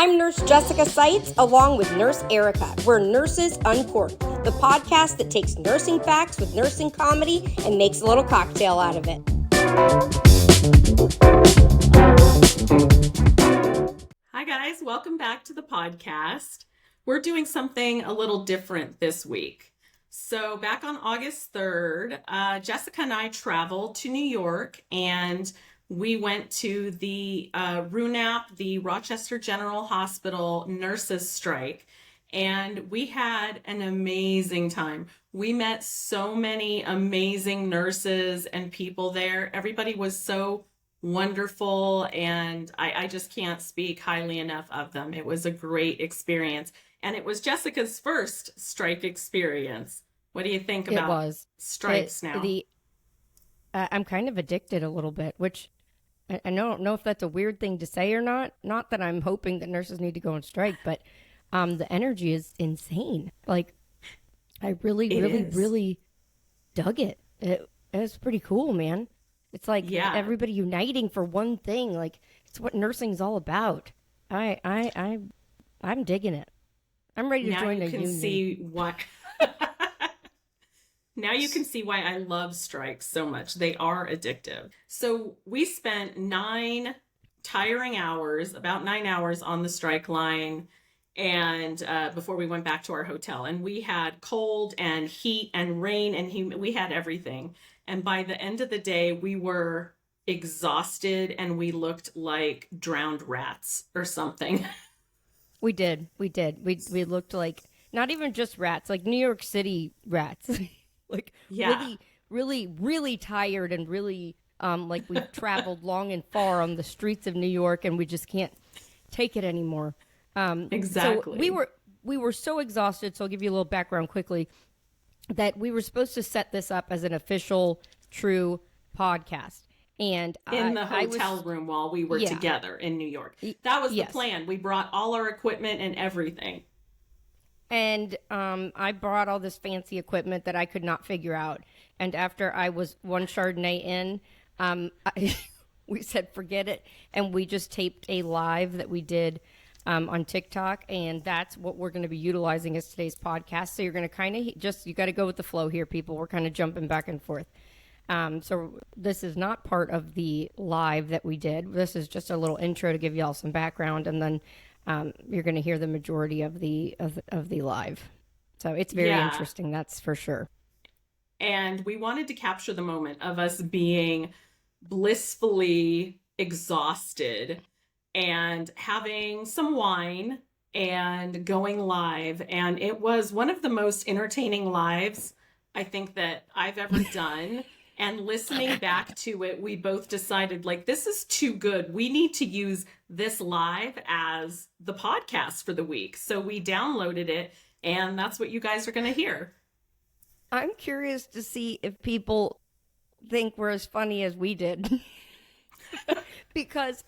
I'm Nurse Jessica Seitz, along with Nurse Erica. We're Nurses Uncorked, the podcast that takes nursing facts with nursing comedy and makes a little cocktail out of it. Hi guys, welcome back to the podcast. We're doing something a little different this week. So back on August 3rd, Jessica and I traveled to New York and we went to the RUNAP, the Rochester General Hospital nurses strike, and we had an amazing time. We met so many amazing nurses and people there. Everybody was so wonderful, and I just can't speak highly enough of them. It was a great experience, and it was Jessica's first strike experience. What do you think about strikes now? I'm kind of addicted a little bit, which I don't know if that's a weird thing to say or not. Not that I'm hoping that nurses need to go on strike, but the energy is insane. Like, I really dug it. It was pretty cool, man. It's like everybody uniting for one thing. Like, it's what nursing's all about. I'm digging it. I'm ready to join a union. Now you can see why I love strikes so much. They are addictive. So we spent about 9 hours on the strike line, and before we went back to our hotel. And we had cold and heat and rain and we had everything. And by the end of the day, we were exhausted and we looked like drowned rats or something. We did. We looked like not even just rats, like New York City rats. Like, really tired and really like we've traveled long and far on the streets of New York and we just can't take it anymore. Exactly. So we were so exhausted. So I'll give you a little background quickly, that we were supposed to set this up as an official true podcast. And in the hotel room while we were together in New York. That was the plan. We brought all our equipment and everything. And I brought all this fancy equipment that I could not figure out. And after I was one Chardonnay in, we said, forget it. And we just taped a live that we did on TikTok. And that's what we're going to be utilizing as today's podcast. So you're going to kind of you got to go with the flow here, people. We're kind of jumping back and forth. So this is not part of the live that we did. This is just a little intro to give y'all some background. And then you're going to hear the majority of the live. So it's very interesting, that's for sure. And we wanted to capture the moment of us being blissfully exhausted and having some wine and going live. And it was one of the most entertaining lives I think that I've ever done. And listening back to it, we both decided, like, this is too good. We need to use this live as the podcast for the week. So we downloaded it, and that's what you guys are going to hear. I'm curious to see if people think we're as funny as we did. Because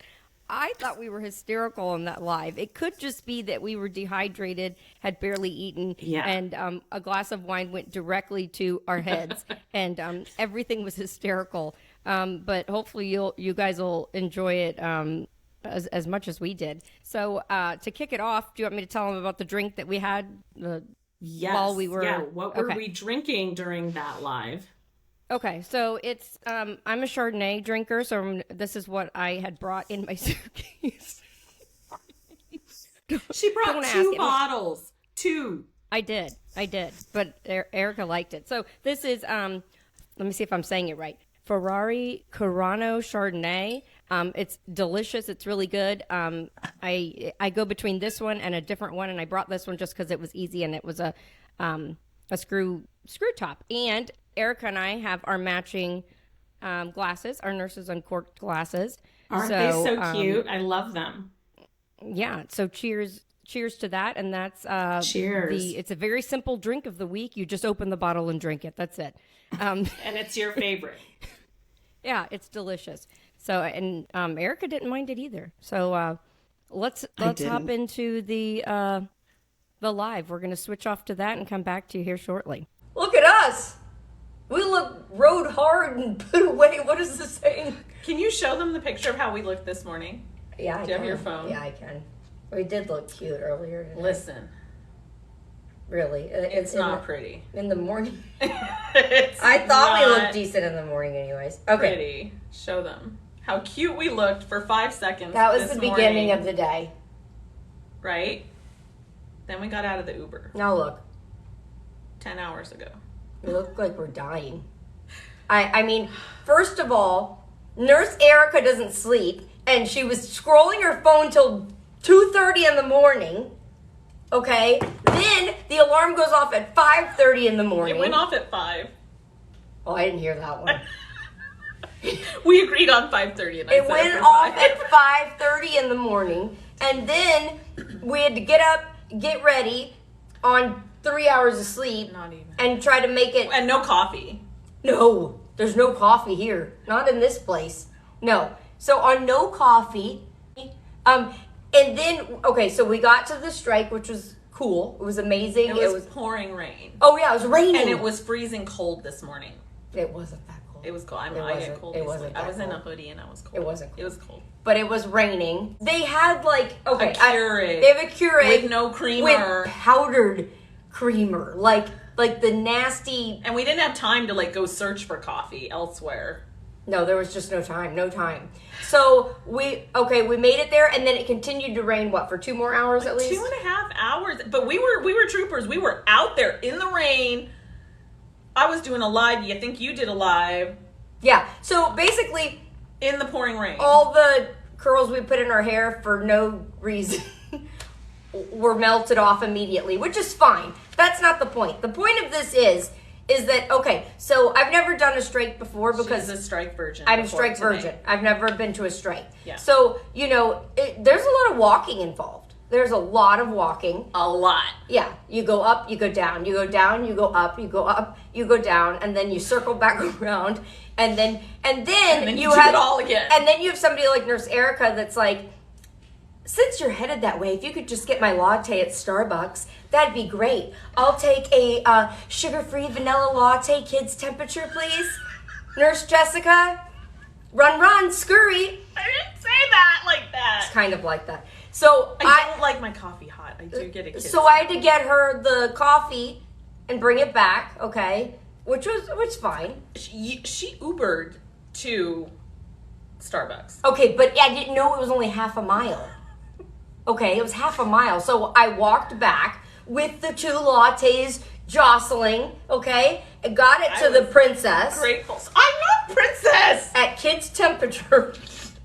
I thought we were hysterical on that live. It could just be that we were dehydrated, had barely eaten, and a glass of wine went directly to our heads, and everything was hysterical. But hopefully you guys will enjoy it as much as we did. So to kick it off, do you want me to tell them about the drink that we had while we were? Yeah, what were we drinking during that live? Okay, so it's, I'm a Chardonnay drinker, so this is what I had brought in my suitcase. She brought 2 bottles. 2. I did, but Erica liked it. So this is, let me see if I'm saying it right. Ferrari Carano Chardonnay. It's delicious. It's really good. I go between this one and a different one, and I brought this one just because it was easy and it was a screw top. And Erica and I have our matching glasses, our Nurses Uncorked glasses. Aren't they so cute? I love them. Yeah. So cheers to that. And that's cheers. It's a very simple drink of the week. You just open the bottle and drink it. That's it. And it's your favorite. Yeah, it's delicious. So, and Erica didn't mind it either. So let's hop into the live. We're going to switch off to that and come back to you here shortly. Look at us. We look rode hard and put away. What is this saying? Can you show them the picture of how we looked this morning? Yeah, I can. Do you have your phone? Yeah, I can. We did look cute earlier today. Listen. Really. It's not pretty. In the morning. I thought we looked decent in the morning anyways. Okay. Pretty. Show them how cute we looked for 5 seconds. That was the beginning of the day. Right? Then we got out of the Uber. Now look. 10 hours ago. We look like we're dying. I mean, first of all, Nurse Erica doesn't sleep, and she was scrolling her phone till 2:30 in the morning. Okay? Then the alarm goes off at 5:30 in the morning. It went off at 5. Oh, I didn't hear that one. We agreed on 5:30 and it went off at 5:30 in the morning, and then we had to get up, get ready on 3 hours of sleep. Not even. And try to make it. And no coffee. No, there's no coffee here. Not in this place. No. So on no coffee, and then, okay, so we got to the strike, which was cool. It was amazing. It was pouring rain. Oh, yeah, it was raining. And it was freezing cold this morning. It wasn't that cold. It was cold. I get cold. It wasn't I was that in a cold. hoodie and I was cold. It wasn't cold. It was cold. But it was raining. They had, like, okay. A Keurig. They have a Keurig. With no creamer. With powdered creamer. Like the nasty. And we didn't have time to, like, go search for coffee elsewhere. No, there was just no time. So we made it there, and then it continued to rain, for 2 more hours at least? 2.5 hours. But we were troopers. We were out there in the rain. I was doing a live. I think you did a live. Yeah. So basically, in the pouring rain, all the curls we put in our hair for no reason were melted off immediately, which is fine. That's not the point. The point of this is that, okay, so I've never done a strike before because... She's a strike virgin. I'm a strike virgin. I've never been to a strike. Yeah. So, there's a lot of walking involved. There's a lot of walking. A lot. Yeah. You go up, you go down. You go down, you go up, you go up, you go down, and then you circle back around, and then you have it all again. And then you have somebody like Nurse Erica that's like, since you're headed that way, if you could just get my latte at Starbucks, that'd be great. I'll take a sugar-free vanilla latte, kids temperature, please. Nurse Jessica, run, scurry. I didn't say that like that. It's kind of like that. So I don't like my coffee hot. I do get it. So I had to get her the coffee and bring it back, okay? Which was fine. She Ubered to Starbucks. Okay, but I didn't know it was only half a mile. Okay, it was half a mile. So I walked back with the 2 lattes jostling, okay? And got it to the princess. Grateful. I'm not princess! At kids' temperature.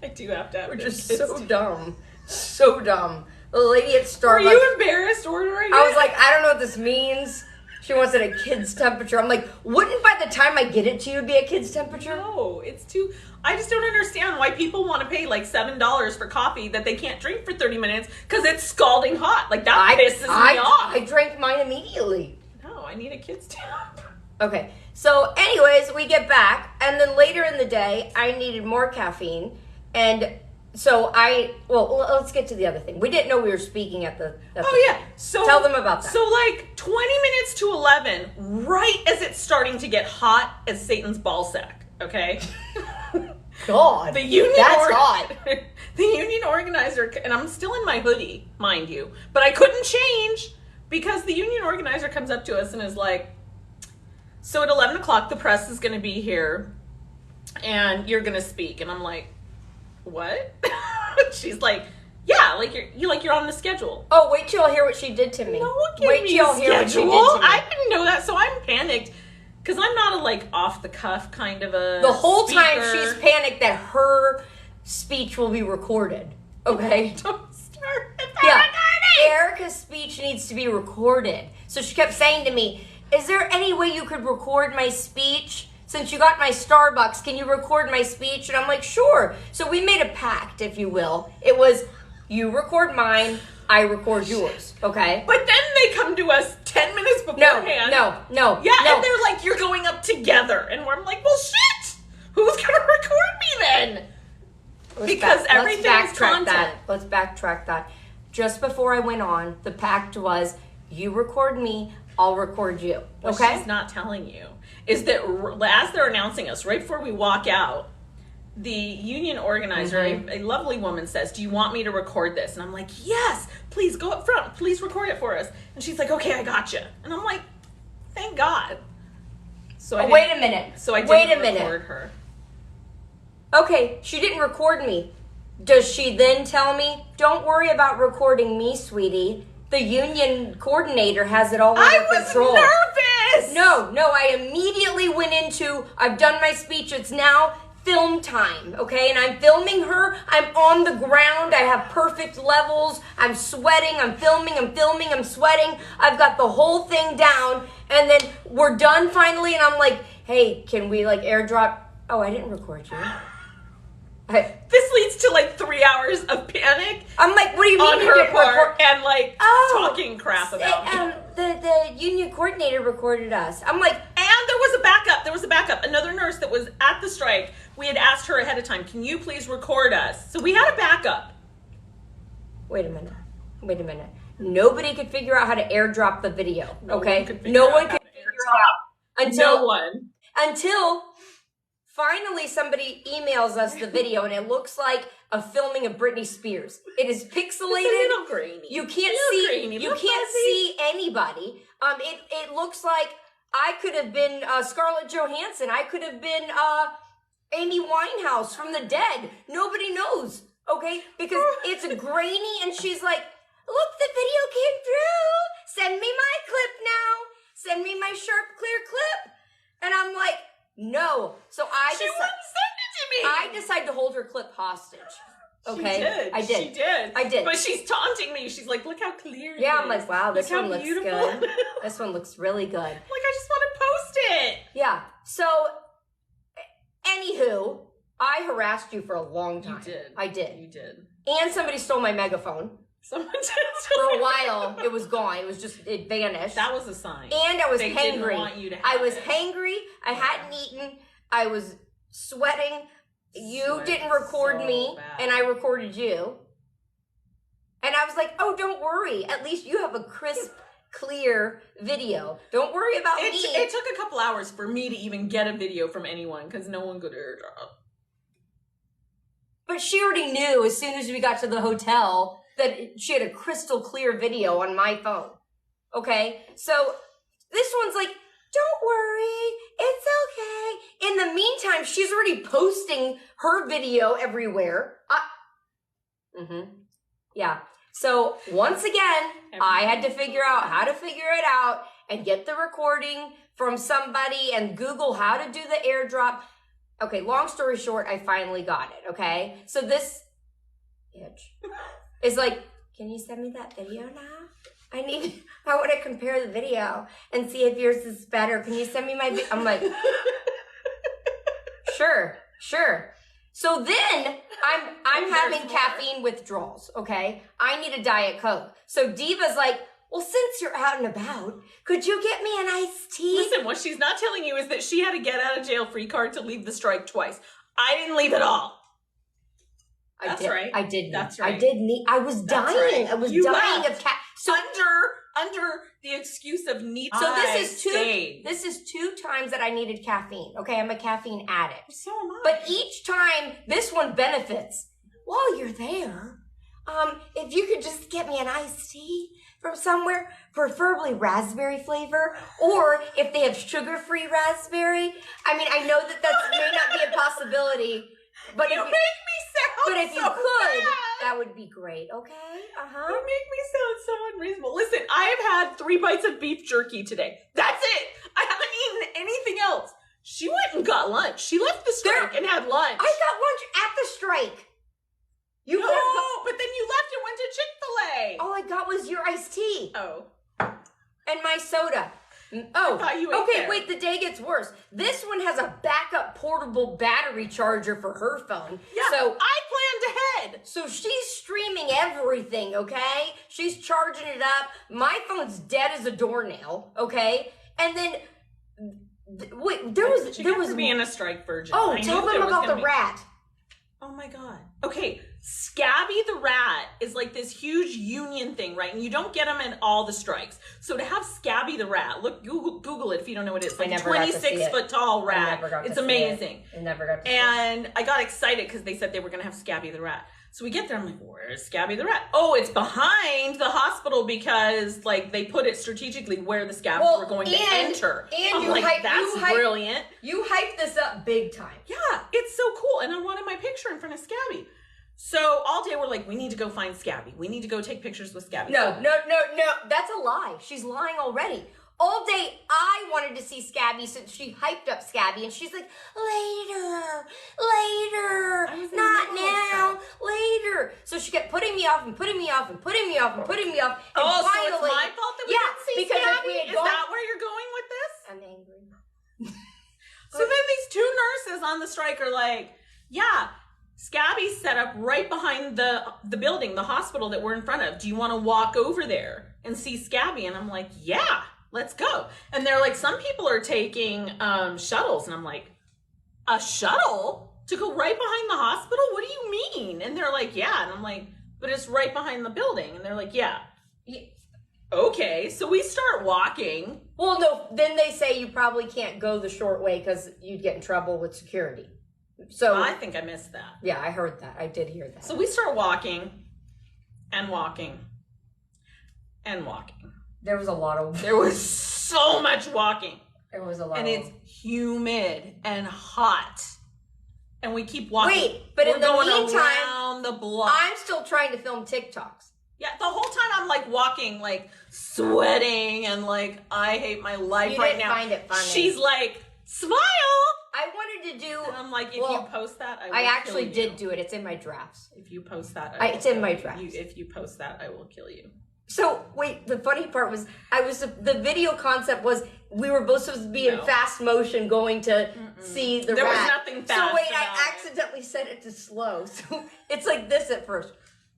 I do have to have Which is so dumb. So dumb. The lady at Starbucks. Were you embarrassed ordering it? I was like, I don't know what this means. She wants it at kids' temperature. I'm like, wouldn't by the time I get it to you be at kids' temperature? No, it's too... I just don't understand why people want to pay like $7 for coffee that they can't drink for 30 minutes because it's scalding hot. Like, that pisses me off. I drank mine immediately. No, I need a kid's temp. Okay. So, anyways, we get back. And then later in the day, I needed more caffeine. And so let's get to the other thing. We didn't know we were speaking at the yeah. So tell them about that. So like 20 minutes to 11, right as it's starting to get hot as Satan's ball sack, okay? God, that's hot. The union organizer, and I'm still in my hoodie, mind you, but I couldn't change because the union organizer comes up to us and is like, so at 11 o'clock, the press is going to be here and you're going to speak. And I'm like, what? She's like, yeah, you're on the schedule. Oh, wait till y'all hear what she did to me. No one gave me a schedule. I didn't know that, so I'm panicked. Because I'm not a, off-the-cuff kind of a The whole speaker. time she's panicked that her speech will be recorded. Okay? Don't start with Yeah. recording. Erica's speech needs to be recorded. So she kept saying to me, is there any way you could record my speech? Since you got my Starbucks, can you record my speech? And I'm like, sure. So we made a pact, if you will. It was, you record mine, I record yours, okay? But then they come to us 10 minutes beforehand. No. Yeah, and they're like, you're going up together. And I'm like, well, shit. Who's going to record me then? Because everything's content. Let's backtrack that. Just before I went on, the pact was, you record me, I'll record you, okay? What she's not telling you is that as they're announcing us, right before we walk out, the union organizer, a lovely woman, says, "Do you want me to record this?" And I'm like, "Yes, please go up front. Please record it for us." And she's like, "Okay, I gotcha." And I'm like, "Thank God." So wait a minute. So I didn't record her. Okay, she didn't record me. Does she then tell me, "Don't worry about recording me, sweetie. The union coordinator has it all under control"? I was nervous. No, I immediately went into, I've done my speech, it's now film time, okay? And I'm filming her, I'm on the ground, I have perfect levels, I'm sweating, I'm filming, I'm sweating, I've got the whole thing down, and then we're done finally, and I'm like, "Hey, can we like airdrop?" Oh, I didn't record you. This leads to like 3 hours of panic. I'm like, "What do you mean on you her didn't part record?" and like talking crap about me. The union coordinator recorded us. I'm like, and there was a backup. There was a backup. Another nurse that was at the strike. We had asked her ahead of time, "Can you please record us?" So we had a backup. Wait a minute. Nobody could figure out how to airdrop the video. Okay, No one could figure it out until finally somebody emails us the video, and it looks like a filming of Britney Spears. It is pixelated. It's a little grainy. You can't see anybody. It looks like I could have been Scarlett Johansson. I could have been Amy Winehouse from the dead. Nobody knows, okay? Because it's grainy, and she's like, "Look, the video came through. Send me my clip now. Send me my sharp, clear clip." And I'm like, "No." So she wouldn't send it to me. I decided to hold her clip hostage. Okay, She did. I did. But she's taunting me. She's like, "Look how clear it is." Yeah, I'm like, "Wow, this Look one how looks beautiful." good. This one looks really good." Like, I just want to post it. Yeah. So, anywho, I harassed you for a long time. You did. I did. You did. And somebody stole my megaphone. Someone did. For a while, it was gone. It vanished. That was a sign. And I was They hangry. didn't want you to have I was it. hangry. I hadn't eaten. I was sweating. You didn't record me, bad. and I recorded you. And I was like, "Oh, don't worry. At least you have a crisp, clear video. Don't worry about me." It took a couple hours for me to even get a video from anyone because no one could airdrop. But she already knew as soon as we got to the hotel that she had a crystal clear video on my phone. Okay? So this one's like, "Don't worry. It's okay." In the meantime, she's already posting her video everywhere. Yeah. So once again, I had to figure out how to figure it out and get the recording from somebody and Google how to do the airdrop. Okay, long story short, I finally got it, okay? So this bitch is like, "Can you send me that video now? I want to compare the video and see if yours is better. Can you send me my I'm like, sure. So then I'm having caffeine withdrawals, okay? I need a Diet Coke. So Diva's like, "Well, since you're out and about, could you get me an iced tea?" Listen, what she's not telling you is that she had a get out of jail free card to leave the strike twice. I didn't leave at all. That's right. I did. That's right. I was dying. Right. I was You dying left. of cat. So under the excuse of need. So this is two times that I needed caffeine. Okay, I'm a caffeine addict. So am I. But each time, this one benefits. While you're there, if you could just get me an iced tea from somewhere, preferably raspberry flavor, or if they have sugar-free raspberry. I mean, I know that may not be a possibility, but you make me sound but if you so could, bad. that would be great. Okay. You make me sound so unreasonable. Listen, I have had 3 bites of beef jerky today. That's it. I haven't eaten anything else. She went and got lunch. She left the strike and had lunch. I got lunch at the strike. No, but then you left and went to Chick-fil-A. All I got was your iced tea. Oh. And my soda. Oh, I thought you ate okay, there. wait, the day gets worse. This one has a backup portable battery charger for her phone. Yeah, so I planned ahead. So she's streaming everything, okay? She's charging it up. My phone's dead as a doornail, okay? And then, wait, there was being a strike virgin. Oh, tell them about the rat. Oh my God. Okay, Scabby the rat is like this huge union thing, right? And you don't get them in all the strikes. So to have Scabby the rat, look, Google it if you don't know what it is. Like a 26-foot tall rat. It's amazing. I never got to see it. And I got excited because they said they were going to have Scabby the rat. So we get there, I'm like, where's Scabby the rat? Oh, it's behind the hospital because like they put it strategically where the scabs were going to enter. And I'm like, that's brilliant. You hyped this up big time. Yeah, it's so cool. And I wanted my picture in front of Scabby. So all day we're like, we need to go find Scabby. We need to go take pictures with Scabby. No. That's a lie. She's lying already. All day I wanted to see Scabby, so she hyped up Scabby, and she's like, later, not now, later. So she kept putting me off and putting me off and putting me off and putting me off. And oh, finally, so it's my fault that we didn't see because Scabby? if we had Is gone, that where you're going with this? I'm angry. So then these two nurses on the strike are like, yeah, Scabby's set up right behind the building, the hospital that we're in front of. Do you want to walk over there and see Scabby? And I'm like, yeah, let's go. And they're like, some people are taking shuttles. And I'm like, a shuttle to go right behind the hospital? What do you mean? And they're like, yeah. And I'm like, but it's right behind the building. And they're like, yeah. Okay, so we start walking. Well, no, then they say you probably can't go the short way because you'd get in trouble with security. So I think I missed that. Yeah, I heard that. I did hear that. So we start walking and walking and walking. There was a lot of... There was so much walking. There was a lot and it's humid and hot. And we keep walking. Wait, but in the meantime, around the block. I'm still trying to film TikToks. Yeah, the whole time I'm like walking, like sweating and like, I hate my life You right didn't now. find it funny. She's like, smile. I wanted to do... And I'm like, if you post that, I will I actually kill you. did do it. It's in my drafts. If you post that, it's in my drafts. If you post that, I will kill you. So, wait, the funny part was, the video concept was we were both supposed to be in fast motion going to see the rat. There was nothing fast So wait, about I accidentally set it to slow. So it's like this at first.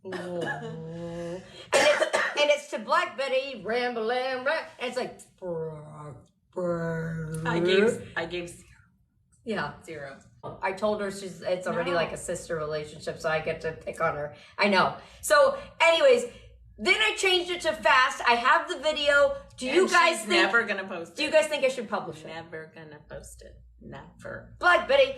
and it's to Black Betty, ramble, and it's like... I gave 0. Yeah. 0. I told her it's already like a sister relationship, so I get to pick on her. I know. So, anyways... Then I changed it to fast. I have the video. Do you guys think... never gonna post it. Do you guys think I should publish it? Never gonna post it. Never. Black Betty,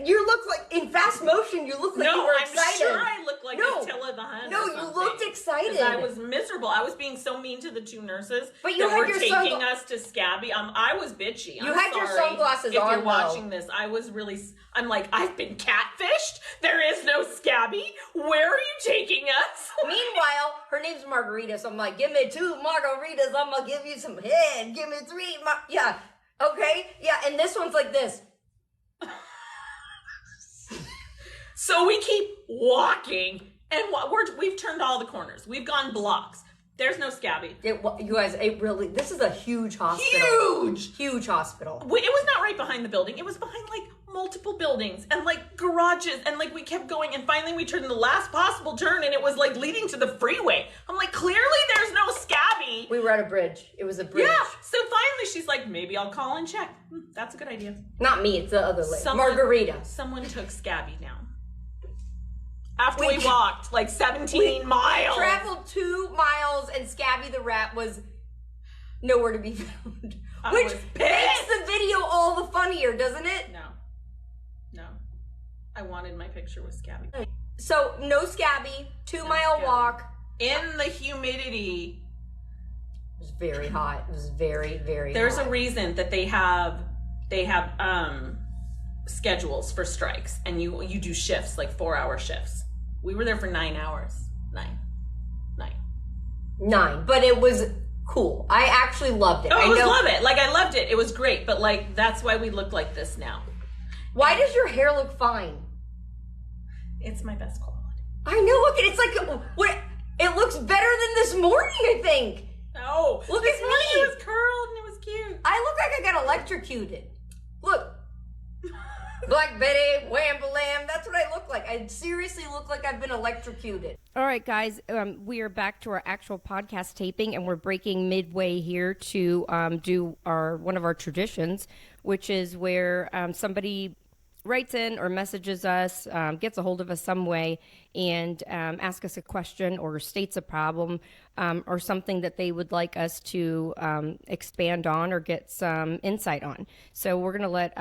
you look like, in fast motion, you look like you were excited. No, I'm sure I look like Attila the Hun. No, you looked excited. I was miserable. I was being so mean to the two nurses but you that had were your taking us to Scabby. I was bitchy. You had your sunglasses on, if you're watching this. I was really... I'm like, I've been catfished. There is no Scabby. Where are you taking us? Meanwhile, her name's Margarita, so I'm like, give me 2 margaritas. I'm going to give you some head. Give me 3. Yeah. Okay. Yeah. And this one's like this. So we keep walking, and we've turned all the corners. We've gone blocks. There's no Scabby. You guys, this is a huge hospital. Huge hospital. It was not right behind the building. It was behind, like, multiple buildings and, like, garages. And, like, we kept going. And finally we turned the last possible turn, and it was, like, leading to the freeway. I'm like, clearly there's no Scabby. We were at a bridge. It was a bridge. Yeah. So finally she's like, maybe I'll call and check. That's a good idea. Not me. It's the other lady. Margarita. Someone took Scabby down. After we walked like 17 miles. We traveled 2 miles and Scabby the rat was nowhere to be found. Which makes the video all the funnier, doesn't it? No. I wanted my picture with Scabby. So, no Scabby, 2-mile walk. In the humidity. It was very hot. It was very, very There's hot. a reason that they have schedules for strikes, and you do shifts, like 4-hour shifts. We were there for 9 hours. 9. But it was cool. I actually loved it. Oh, I love it. Like, I loved it. It was great. But, like, that's why we look like this now. Why does your hair look fine? It's my best quality. I know. Look, it's like, it looks better than this morning, I think. No. Look this at morning me. It was curled and it was cute. I look like I got electrocuted. Look. Black Betty, wham-ba-lam. That's what I look like. I seriously look like I've been electrocuted. All right, guys, we are back to our actual podcast taping, and we're breaking midway here to do one of our traditions, which is where somebody writes in or messages us, gets a hold of us some way, and asks us a question or states a problem or something that they would like us to expand on or get some insight on. So we're going to let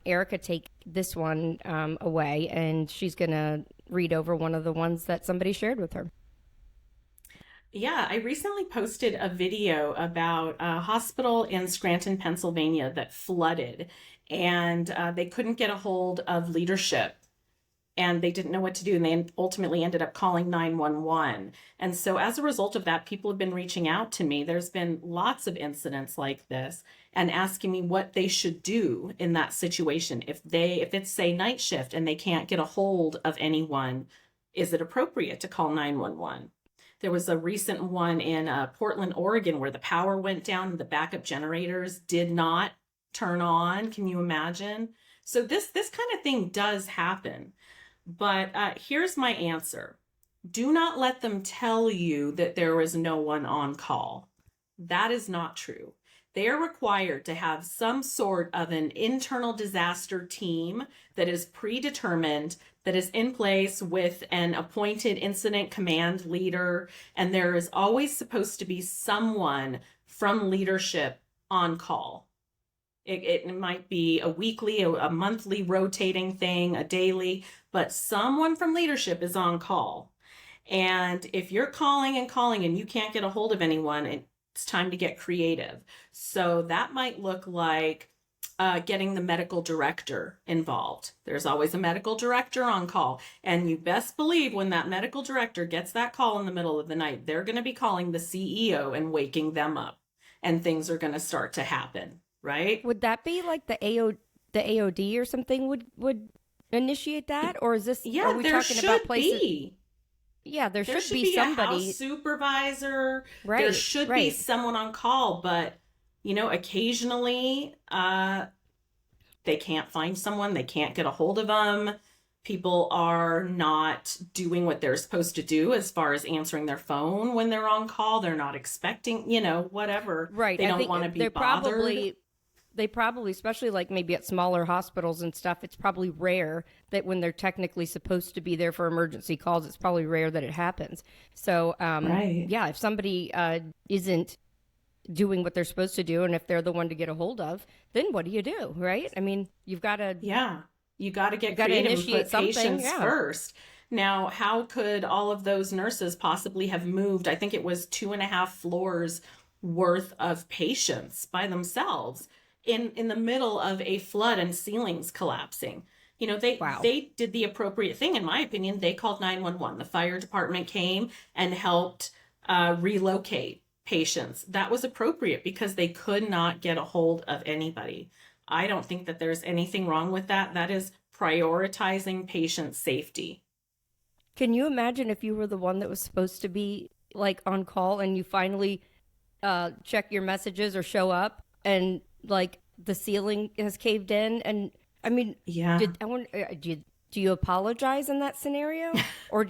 Erica take this one away, and she's going to read over one of the ones that somebody shared with her. Yeah, I recently posted a video about a hospital in Scranton, Pennsylvania that flooded, and they couldn't get a hold of leadership, and they didn't know what to do, and they ultimately ended up calling 911. And so as a result of that, people have been reaching out to me. There's been lots of incidents like this and asking me what they should do in that situation. If it's say night shift and they can't get a hold of anyone, is it appropriate to call 911? There was a recent one in Portland, Oregon, where the power went down and the backup generators did not turn on. Can you imagine? So this kind of thing does happen. But here's my answer. Do not let them tell you that there is no one on call. That is not true. They are required to have some sort of an internal disaster team that is predetermined, that is in place with an appointed incident command leader, and there is always supposed to be someone from leadership on call. It might be a weekly, a monthly rotating thing, a daily, but someone from leadership is on call. And if you're calling and you can't get a hold of anyone, it's time to get creative. So that might look like getting the medical director involved. There's always a medical director on call. And you best believe when that medical director gets that call in the middle of the night, they're going to be calling the CEO and waking them up. And things are going to start to happen, right? Would that be like the AOD or something would initiate that? Or is this, yeah, are we talking about places? Be. Yeah, there should be somebody, somebody. A house supervisor. Right, there should be someone on call, but occasionally they can't find someone. They can't get a hold of them. People are not doing what they're supposed to do as far as answering their phone when they're on call. They're not expecting, whatever. Right. They don't want to be bothered. They probably, especially like maybe at smaller hospitals and stuff, it's probably rare that when they're technically supposed to be there for emergency calls, it's probably rare that it happens. So, right. Yeah, if somebody isn't doing what they're supposed to do, and if they're the one to get a hold of, then what do you do, right? I mean, you've got to... Yeah, you got to get creative and put patients first. Now, how could all of those nurses possibly have moved, I think it was 2.5 floors worth of patients by themselves in the middle of a flood and ceilings collapsing? They did the appropriate thing, in my opinion. They called 911. The fire department came and helped relocate patients. That was appropriate because they could not get a hold of anybody. I don't think that there's anything wrong with that. That is prioritizing patient safety. Can you imagine if you were the one that was supposed to be like on call and you finally check your messages or show up and like the ceiling has caved in? And I mean, yeah. Do you apologize in that scenario, or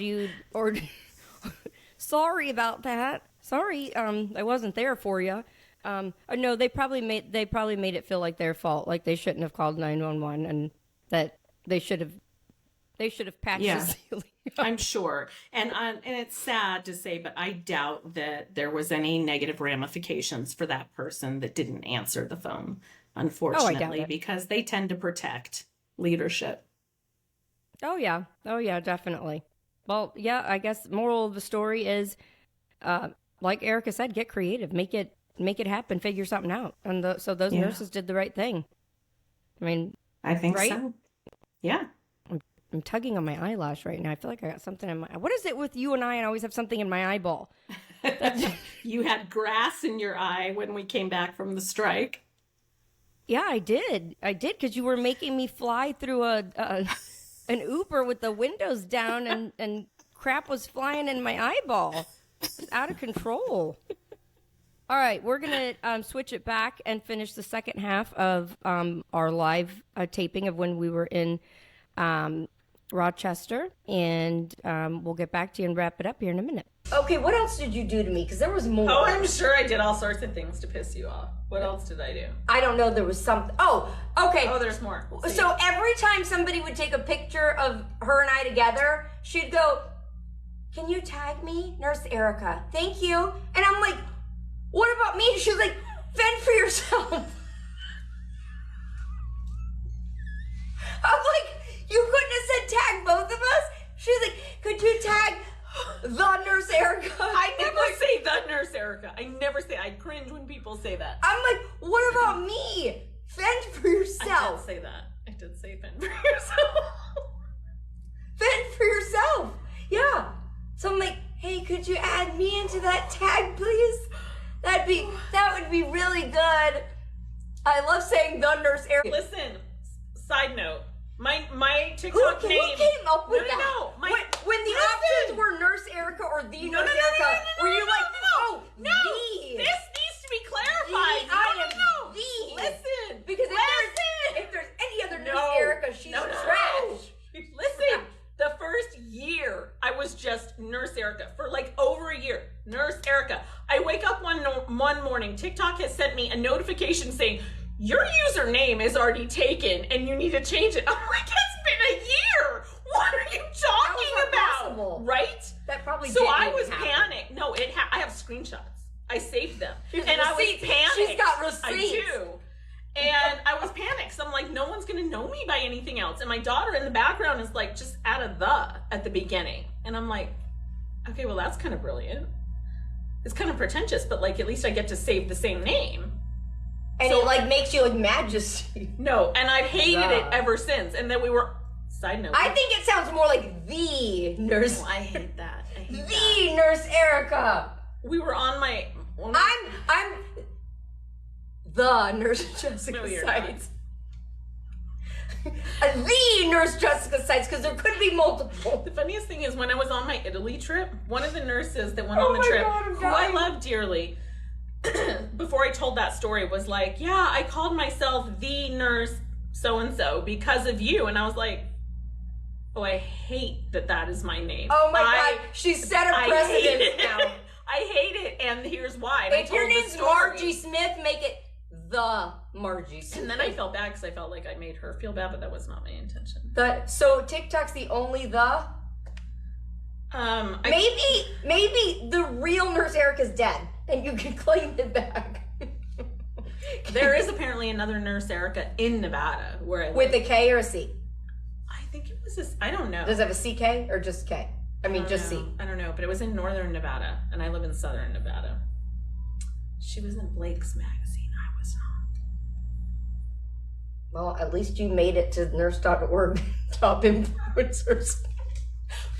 sorry about that? Sorry, I wasn't there for you. No, they probably made it feel like their fault, like they shouldn't have called 911, and that they should have patched the ceiling up. I'm sure, and it's sad to say, but I doubt that there was any negative ramifications for that person that didn't answer the phone, unfortunately, because they tend to protect leadership. Oh yeah, definitely. Well, yeah, I guess moral of the story is, like Erica said, get creative, make it happen, figure something out. And so those nurses did the right thing. I mean, I think right? so. Yeah. I'm tugging on my eyelash right now. I feel like I got something in my... What is it with you and I always have something in my eyeball? You had grass in your eye when we came back from the strike. Yeah, I did, because you were making me fly through an Uber with the windows down and crap was flying in my eyeball. It's out of control. All right, we're going to switch it back and finish the second half of our live taping of when we were in Rochester, and we'll get back to you and wrap it up here in a minute. Okay, what else did you do to me? Because there was more. Oh, I'm sure I did all sorts of things to piss you off. What else did I do? I don't know. There was something. Oh, okay. Oh, there's more. So every time somebody would take a picture of her and I together, she'd go, "Can you tag me, Nurse Erica? Thank you." And I'm like, "What about me?" And she was like, "Fend for yourself." I'm like, "You couldn't have said tag both of us?" She was like, "Could you tag the Nurse Erica?" I never say the Nurse Erica. I cringe when people say that. I'm like, "What about me? Fend for yourself." I did say that. I did say fend for yourself. Fend for yourself. Yeah. So I'm like, "Hey, could you add me into that tag, please? That would be really good." I love saying the Nurse Erica. Listen, side note. My TikTok Who name. came up with that? No. When the options were Nurse Erica or the Nurse Erica, were you like, "Oh, no, the"? this needs to be clarified. I am No. the. Listen. Because if there's any other Nurse No. Erica, she's trash. Listen, the first year I was just Nurse Erica for like over a year. Nurse Erica. I wake up one morning, TikTok has sent me a notification saying, "Your username is already taken and you need to change it." I'm like, "It's been a year. What are you talking about?" Possible. Right? That probably So didn't I even was happen. panicked. No, I have screenshots. I saved them. She's And I was receipts. panicked. She's got receipts. I do. And I was panicked. So I'm like, no one's going to know me by anything else. And my daughter in the background is like, just add a "the" at the beginning. And I'm like, okay, well, that's kind of brilliant. It's kind of pretentious, but like, at least I get to save the same name. And So- it like makes you like majesty. No, and I've hated it The. ever since. And then we were, side note. I think it sounds more like the Nurse. I hate that. I hate that. The Nurse Erica. We were on my... I'm the Nurse Jessica No, you're Sites. The Nurse Jessica Sites, because there could be multiple. The funniest thing is when I was on my Italy trip, one of the nurses that went Oh on the my trip, God, I'm who I dying. love dearly, before I told that story, was like, "Yeah, I called myself the nurse so-and-so because of you." And I was like, oh, I hate that is my name. Oh my God, she set a I hate precedent it. now. I hate it, and here's why. And I If your told the name's story. Margie Smith, make it the Margie Smith. And then I felt bad because I felt like I made her feel bad, but that was not my intention. So TikTok's the only the? Maybe the real Nurse Erica's dead, and you can claim it back. There is apparently another Nurse Erica in Nevada where I live. With a K or a C? I think it was this. I don't know. Does it have a CK or just K? I mean, just C. I don't know, but it was in northern Nevada, and I live in southern Nevada. She was in Blake's magazine. I was not. Well, at least you made it to nurse.org top influencers.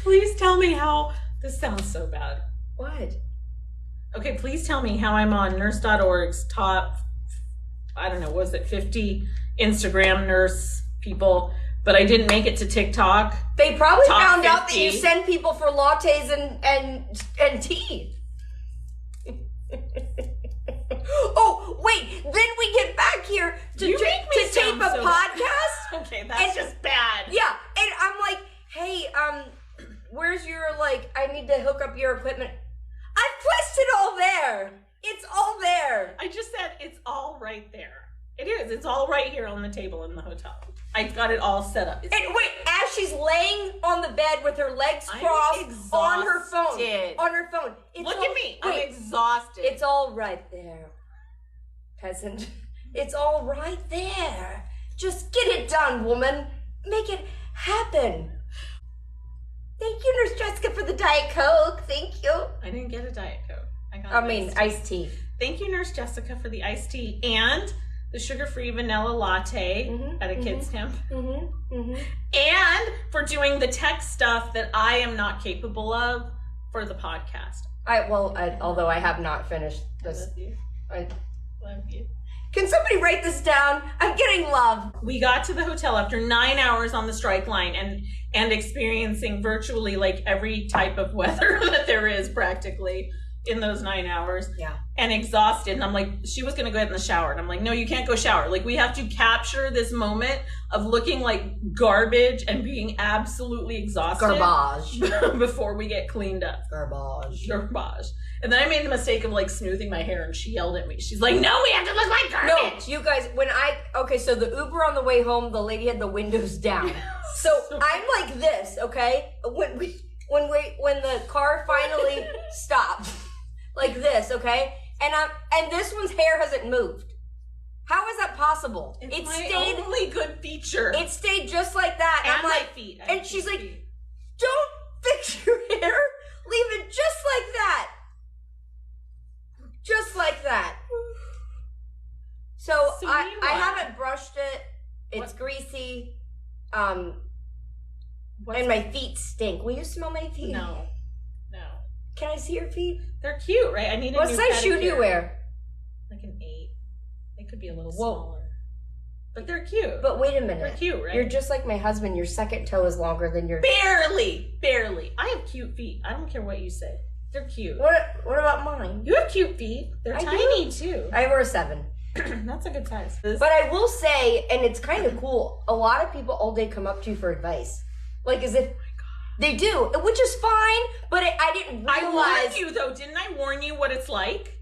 Please tell me how. This sounds so bad. What? Okay, please tell me how I'm on nurse.org's top, I don't know, was it 50 Instagram nurse people, but I didn't make it to TikTok. They probably Top found out that 50. you send people for lattes and tea. Oh, wait, then we get back here to You make me tape sound a so podcast? Okay, that's And- just bad. Yeah, and I'm like, "Hey, where's your, like, I need to hook up your equipment." I've placed it all there. It's all there. I just said it's all right there. It is. It's all right here on the table in the hotel. I've got it all set up. And wait, as she's laying on the bed with her legs I'm crossed on her phone. exhausted. On her phone. It's Look all- at me. I'm wait, exhausted. it's all right there, peasant. It's all right there. Just get it done, woman. Make it happen. Thank you, Nurse Jessica, for the Diet Coke. Thank you. I didn't get a Diet Coke. I got Iced tea. Thank you, Nurse Jessica, for the iced tea and the sugar-free vanilla latte at a Kids Temp. And for doing the tech stuff that I am not capable of for the podcast. Although I have not finished this. Love you. Love you. Can somebody write this down? I'm getting love. We got to the hotel after 9 hours on the strike line and experiencing virtually like every type of weather that there is practically in those 9 hours. Yeah. And exhausted. And I'm like, she was going to go in the shower. And I'm like, no, you can't go shower. Like, we have to capture this moment of looking like garbage and being absolutely exhausted. Garbage. Before we get cleaned up. Garbage. Garbage. And then I made the mistake of like smoothing my hair and she yelled at me. She's like, no, we have to look like garbage. No, you guys, so the Uber on the way home, the lady had the windows down. So I'm like this, okay? When the car finally stopped, like this, okay? And this one's hair hasn't moved. How is that possible? It's my only good feature. It stayed just like that. And I'm my like, feet. And she's like, don't fix your hair. Leave it just like that. Just like that. So I haven't brushed it. It's greasy. And my feet stink. Will you smell my feet? No. Can I see your feet? They're cute, right? I need a new What size shoe do you wear? Like an 8. They could be a little smaller. But they're cute. But wait a minute. They're cute, right? You're just like my husband. Your second toe is longer than your... Barely. I have cute feet. I don't care what you say. They're cute. What about mine? You have cute feet. They're tiny, too. I wear a 7. That's a good size. But I will say, and it's kind of cool, a lot of people all day come up to you for advice. Like as if they do, which is fine, but I didn't realize... I warned you, though. Didn't I warn you what it's like?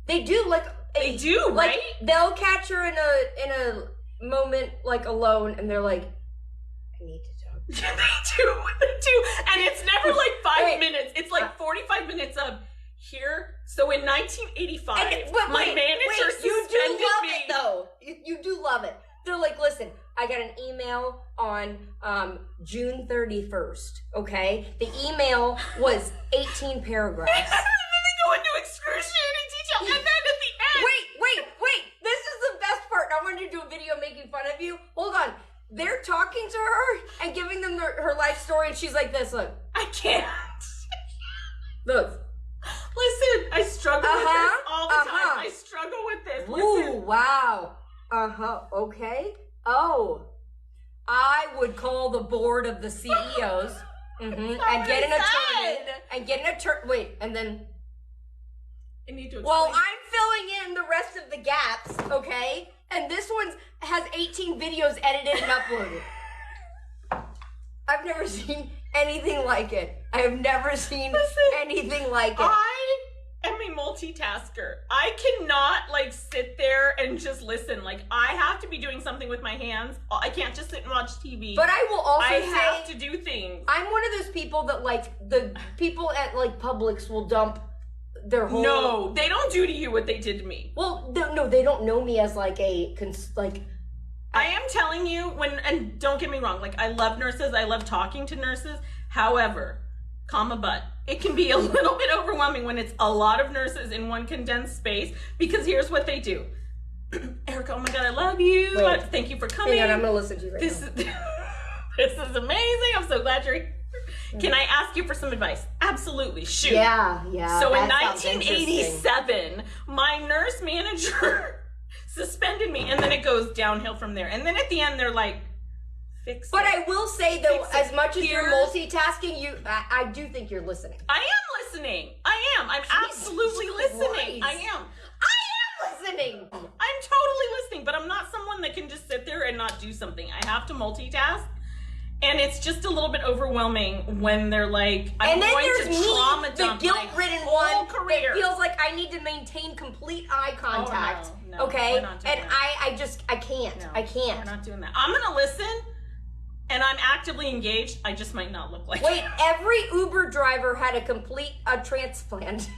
They do, like... They do, like, right? They'll catch her in a moment, like, alone, and they're like, I need to talk. Yeah, they do. And it's never like 5 minutes. It's like 45 minutes of here. So in 1985, my manager suspended you do love me. it, though. You do love it. They're like, listen, I got an email on June 31st, okay? The email was 18 paragraphs. And then they go into excruciating detail. And then at the end. Wait. This is the best part. I wanted to do a video making fun of you. Hold on. They're talking to her and giving them her life story, and she's like this, look. I can't. Look. Listen, I struggle with this all the time. I struggle with this. Listen. Ooh, wow. Okay. Oh. I would call the board of the CEOs and get an attorney. Wait, and then... I need to explain. Well, I'm filling in the rest of the gaps, okay? And this one has 18 videos edited and uploaded. I've never seen anything like it. I have never seen anything like it. I am a multitasker. I cannot like sit there and just listen. Like I have to be doing something with my hands. I can't just sit and watch TV. But I will also I say have to do things. I'm one of those people that like the people at like Publix will dump their whole... No, they don't do to you what they did to me. Well, no, they don't know me as like a I am telling you and don't get me wrong, like I love nurses, I love talking to nurses. However, but it can be a little bit overwhelming when it's a lot of nurses in one condensed space because here's what they do. Erica, oh my God, I love you. Wait. Thank you for coming. Hang on, I'm gonna listen to you right now. This is amazing. I'm so glad you're here. Can I ask you for some advice? Absolutely. Shoot. Yeah. So in 1987, my nurse manager suspended me, and then it goes downhill from there. And then at the end, they're like, fix it. But I will say, though, as much as you're multitasking, I do think you're listening. I am listening. I am. I'm absolutely listening. Christ. I am Listening. I'm totally listening, but I'm not someone that can just sit there and not do something. I have to multitask. And it's just a little bit overwhelming when they're like, I'm going to trauma dump the guilt-ridden my whole one career. that feels like I need to maintain complete eye contact. No, okay? we're not doing And that. I can't. No, I can't. We're not doing that. I'm going to listen, and I'm actively engaged. I just might not look like Wait, it. every Uber driver had a complete transplant.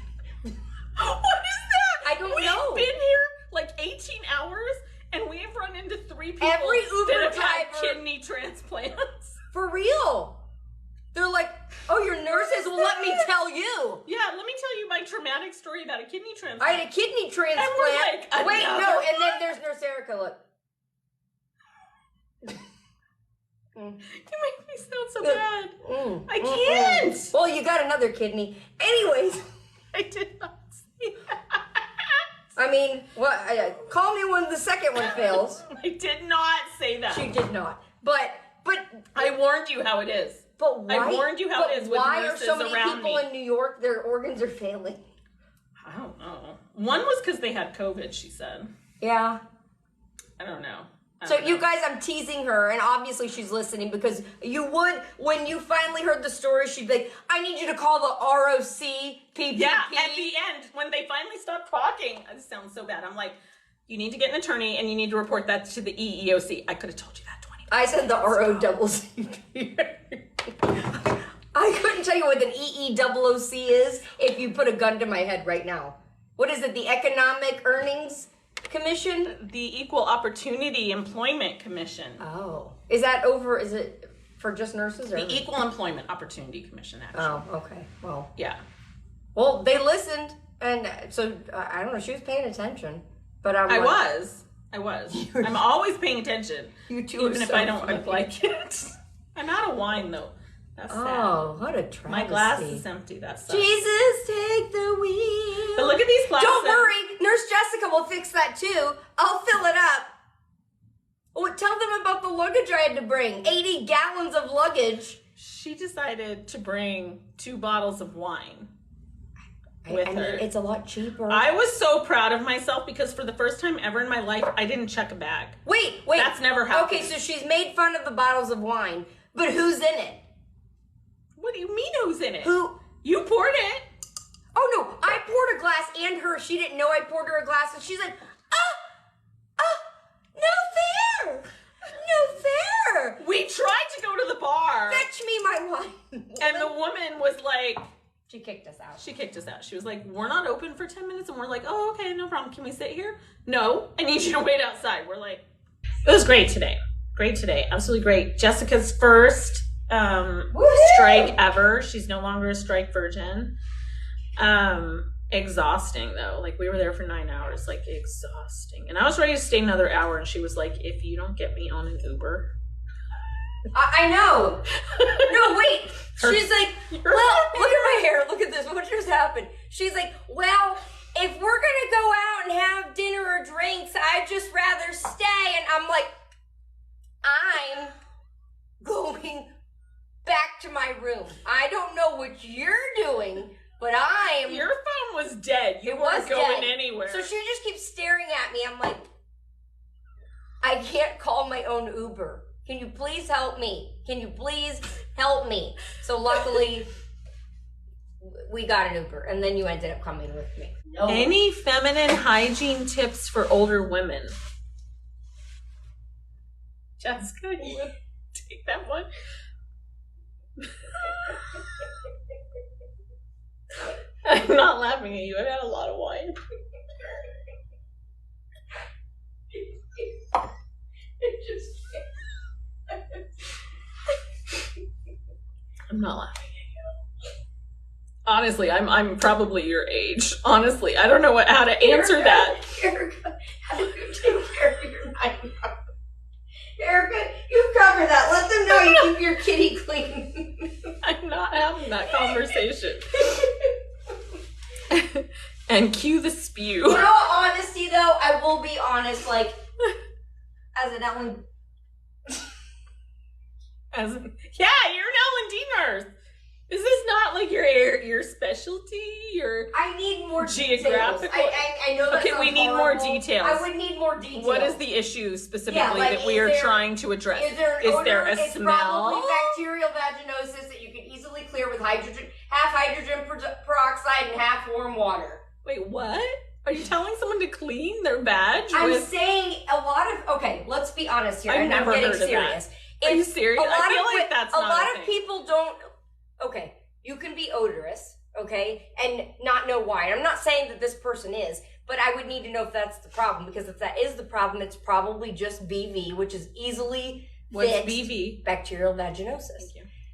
What is that? I don't know. We've been here like 18 hours, and we have run into 3 people Every Uber that have driver had kidney transplants. For real. They're like, oh, your nurses will let me tell you. Yeah, let me tell you my traumatic story about a kidney transplant. I had a kidney transplant. And we're like, wait, another no, and then there's Nurse Erica, look. You make me sound so bad. I can't. Well, you got another kidney. Anyways. I did not say that. I mean, call me when the second one fails. I did not say that. She did not. But I warned you how it is. But why? I warned you how it is with why are nurses so many around people me. in New York, their organs are failing? One was because they had COVID, she said. Yeah. I don't know. So you guys, I'm teasing her, and obviously she's listening because you would, when you finally heard the story, she'd be like, I need you to call the ROC PPP. Yeah, at the end, when they finally stopped talking, it sounds so bad. I'm like, you need to get an attorney and you need to report that to the EEOC. I could have told you that 20 I said the ROCC. I couldn't tell you what an EEOC is if you put a gun to my head right now. What is it, the Economic Earnings Commission? The Equal Opportunity Employment Commission. Oh. Is it for just nurses? Or? The Equal Employment Opportunity Commission, actually. Oh, okay. Well. Yeah. Well, they listened, and so, I don't know, she was paying attention. But I was. I'm always paying attention. You two even if I don't look like it. I'm out of wine, though. That's sad. Oh, what a travesty. My glass is empty. That's sad. Jesus, take the wheel. But look at these glasses. Don't worry. Nurse Jessica will fix that too. I'll fill it up. Oh, tell them about the luggage I had to bring. 80 gallons of luggage. She decided to bring 2 bottles of wine I mean, it's a lot cheaper. I was so proud of myself because for the first time ever in my life, I didn't check a bag. Wait. That's never happened. Okay, so she's made fun of the bottles of wine, but who's in it? What do you mean who's in it? Who? You poured it. Oh, no, I poured a glass and her. She didn't know I poured her a glass, and she's like, no fair. No fair. We tried to go to the bar. Fetch me my wine. And the woman was like... She kicked us out. She was like, we're not open for 10 minutes. And we're like, oh, okay, no problem. Can we sit here? No, I need you to wait outside. We're like... It was great today. Absolutely great. Jessica's first strike ever. She's no longer a strike virgin. Exhausting though. Like we were there for 9 hours, like exhausting. And I was ready to stay another hour and she was like, if you don't get me on an Uber. I know. No, wait. She's like, well, look at my hair. Look at this. What just happened? She's like, well, if we're going to go out and have dinner or drinks, I'd just rather stay. And I'm like, I'm going back to my room. I don't know what you're doing, but I am. Your phone was dead. You weren't going anywhere. So she just keeps staring at me. I'm like, I can't call my own Uber. Can you please help me? So luckily, we got an Uber, and then you ended up coming with me. No. Any feminine hygiene tips for older women? Jessica, you want to take that one? I'm not laughing at you. I've had a lot of wine. I'm not laughing at you. Honestly, I'm probably your age. Honestly, I don't know how to answer that. Erica, how do you take care of your 9 months? Erica, you cover that. Let them know you keep your kitty clean. I'm not having that conversation. And cue the spew. In all honesty, though, I will be honest, like, as an Ellen... Yeah, you're an L&D nurse. Is this not like your specialty? I need more geographical. details. I know that okay, we need more details. I would need more details. What is the issue specifically like, that we are trying to address? Is there an odor? There a it's smell? Probably bacterial vaginosis that you can easily clear with half hydrogen peroxide and half warm water. Wait, what? Are you telling someone to clean their vag? I'm saying a lot of... Okay, let's be honest here. I've never I'm getting heard of serious. That. Are you serious? I feel like that's not a lot of people don't... Okay, you can be odorous, okay, and not know why. And I'm not saying that this person is, but I would need to know if that's the problem, because if that is the problem, it's probably just BV, which is easily What's fixed. BV? Bacterial vaginosis.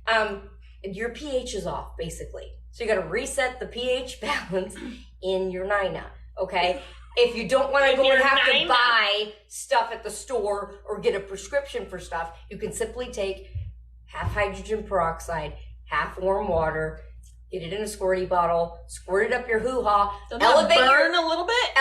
Thank you. Your pH is off, basically. So you got to reset the pH balance in your nina, okay? If you don't want to go and have to buy stuff at the store or get a prescription for stuff, you can simply take half hydrogen peroxide, half warm water, get it in a squirty bottle, squirt it up your hoo-ha, elevate burn a little bit?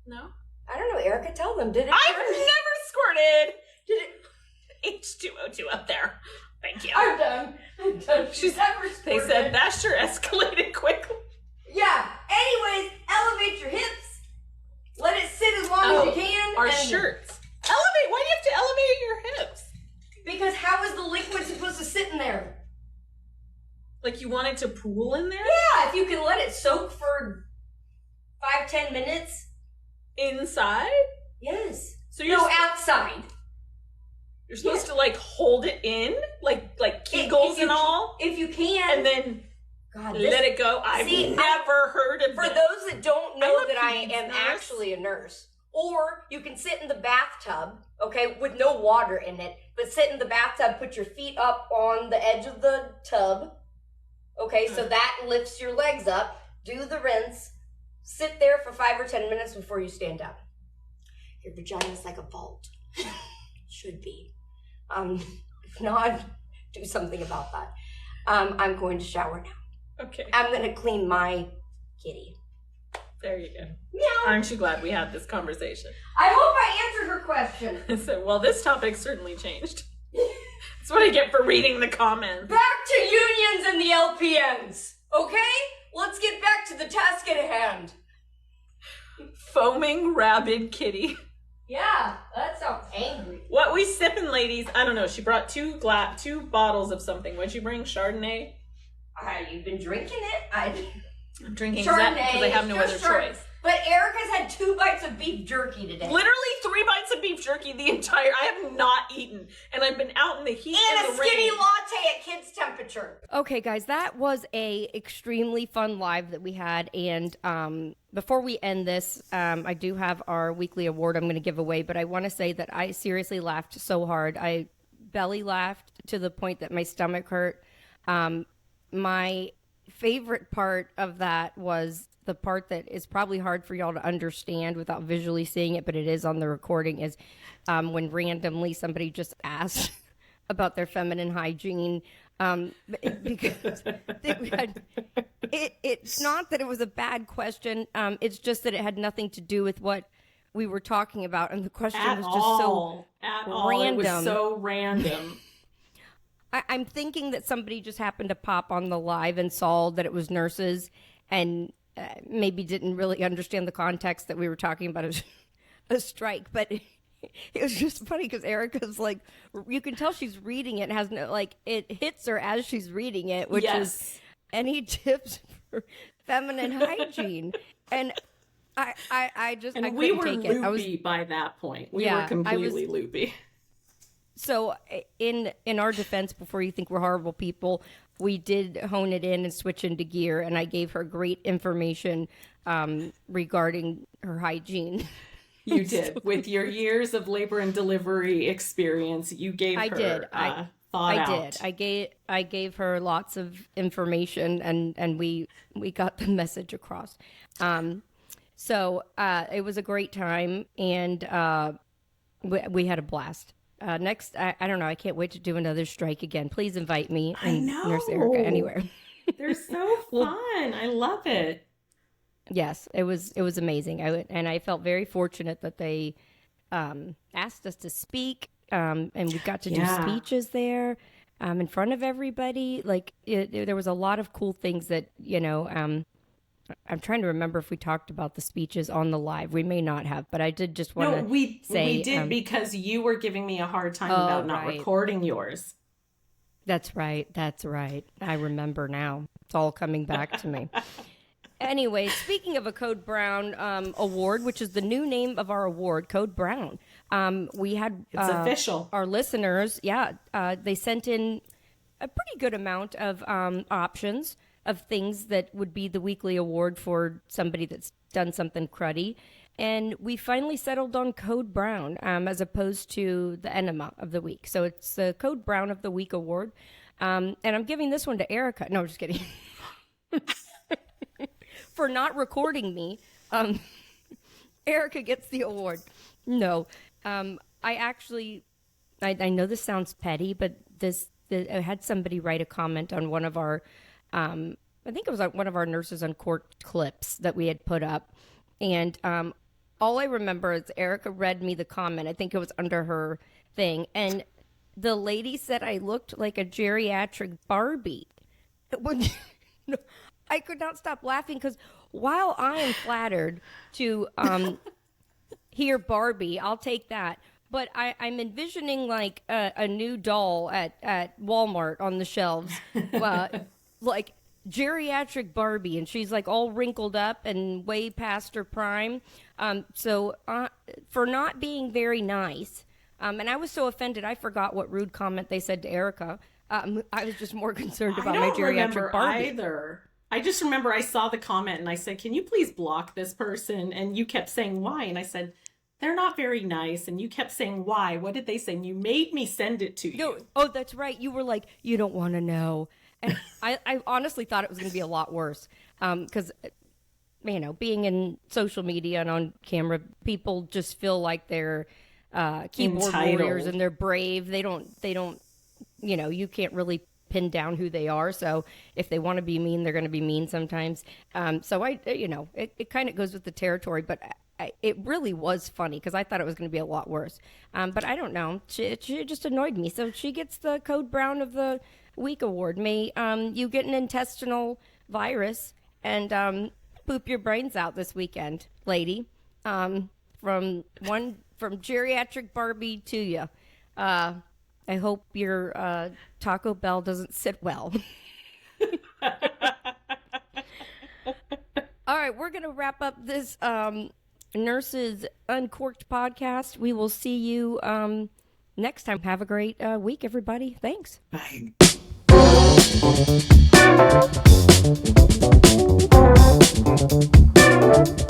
No? I don't know, Erica, tell them. Did it I've burn? never squirted. Did it? H2O2 up there. Thank you. I'm done. They said that sure escalated quickly. Yeah. Anyways, elevate it to pool in there? Yeah, if you can let it soak for 5-10 minutes. Inside? Yes. So you're outside. You're supposed to like hold it in, like Kegels and all, if you can, and then God, let it go. I've never heard of For this. those that don't know I'm that I peds am nurse. actually a nurse, or you can sit in the bathtub, okay, with no water in it, but sit in the bathtub, put your feet up on the edge of the tub, okay, so that lifts your legs up, do the rinse, sit there for 5 or 10 minutes before you stand up. Your vagina's like a vault. Should be. If not, do something about that. I'm going to shower now. Okay. I'm going to clean my kitty. There you go. Meow. Aren't you glad we had this conversation? I hope I answered her question. So, well, this topic certainly changed. That's what I get for reading the comments. Back to unions and the LPNs, okay? Let's get back to the task at hand. Foaming rabid kitty. Yeah, that sounds angry. What we sipping, ladies? I don't know. She brought two bottles of something. What'd you bring? Chardonnay? You've been drinking it. I'm drinking Chardonnay that because I have no other choice. But Erica's had 2 bites of beef jerky today. Literally 3 bites of beef jerky I have not eaten. And I've been out in the heat and and the a skinny rain. latte at kids' temperature. Okay, guys, that was a extremely fun live that we had. And before we end this, I do have our weekly award I'm going to give away. But I want to say that I seriously laughed so hard. I belly laughed to the point that my stomach hurt. My favorite part of that was the part that is probably hard for y'all to understand without visually seeing it, but it is on the recording, is when randomly somebody just asked about their feminine hygiene. Because it's not that it was a bad question. It's just that it had nothing to do with what we were talking about. And the question was just so random. It was so random. I'm thinking that somebody just happened to pop on the live and saw that it was nurses and maybe didn't really understand the context that we were talking about a strike. But it was just funny because Erica's like, you can tell she's reading it. Has no, like, it hits her as she's reading it, which is any tips for feminine hygiene. And I we were take it. loopy by that point. We were completely loopy. So in our defense, before you think we're horrible people, we did hone it in and switch into gear, and I gave her great information regarding her hygiene. You did. With your years of labor and delivery experience, you gave her thought out. I gave her lots of information, and we got the message across. So it was a great time, and we had a blast. Next, I don't know. I can't wait to do another strike again. Please invite me and Nurse Erica anywhere. They're so fun. I love it. Yes, it was amazing. I felt very fortunate that they asked us to speak, and we got to do speeches there in front of everybody. Like there was a lot of cool things that I'm trying to remember if we talked about the speeches on the live. We may not have, but I did just want to say... we did because you were giving me a hard time about not recording yours. That's right. I remember now. It's all coming back to me. Anyway, speaking of a Code Brown award, which is the new name of our award, Code Brown, we had... It's official. Our listeners, they sent in a pretty good amount of options of things that would be the weekly award for somebody that's done something cruddy. And we finally settled on Code Brown as opposed to the Enema of the Week. So it's the Code Brown of the Week award. And I'm giving this one to Erica. No, just kidding. For not recording me. Erica gets the award. No. I know this sounds petty, but I had somebody write a comment on one of our I think it was one of our Nurses on Court clips that we had put up. And all I remember is Erica read me the comment. I think it was under her thing. And the lady said I looked like a geriatric Barbie. I could not stop laughing because while I am flattered to hear Barbie, I'll take that. But I'm envisioning like a new doll at Walmart on the shelves. Like geriatric Barbie, and she's like all wrinkled up and way past her prime. So for not being very nice, and I was so offended, I forgot what rude comment they said to Erica. I was just more concerned about my geriatric Barbie. Either. I just remember I saw the comment and I said, "Can you please block this person?" And you kept saying why, and I said, "They're not very nice." And you kept saying why. What did they say? And you made me send it to you. No, oh, that's right. You were like, you don't want to know. And I honestly thought it was going to be a lot worse. Because, being in social media and on camera, people just feel like they're keyboard warriors and they're brave. They don't, you can't really pin down who they are. So if they want to be mean, they're going to be mean sometimes. So it kind of goes with the territory, but it really was funny because I thought it was going to be a lot worse. But I don't know. She just annoyed me. So she gets the Code Brown of the Week award. May you get an intestinal virus and poop your brains out this weekend, lady. From geriatric Barbie to you. I hope your Taco Bell doesn't sit well. All right, we're going to wrap up this Nurses Uncorked podcast. We will see you next time. Have a great week, everybody. Thanks. Bye.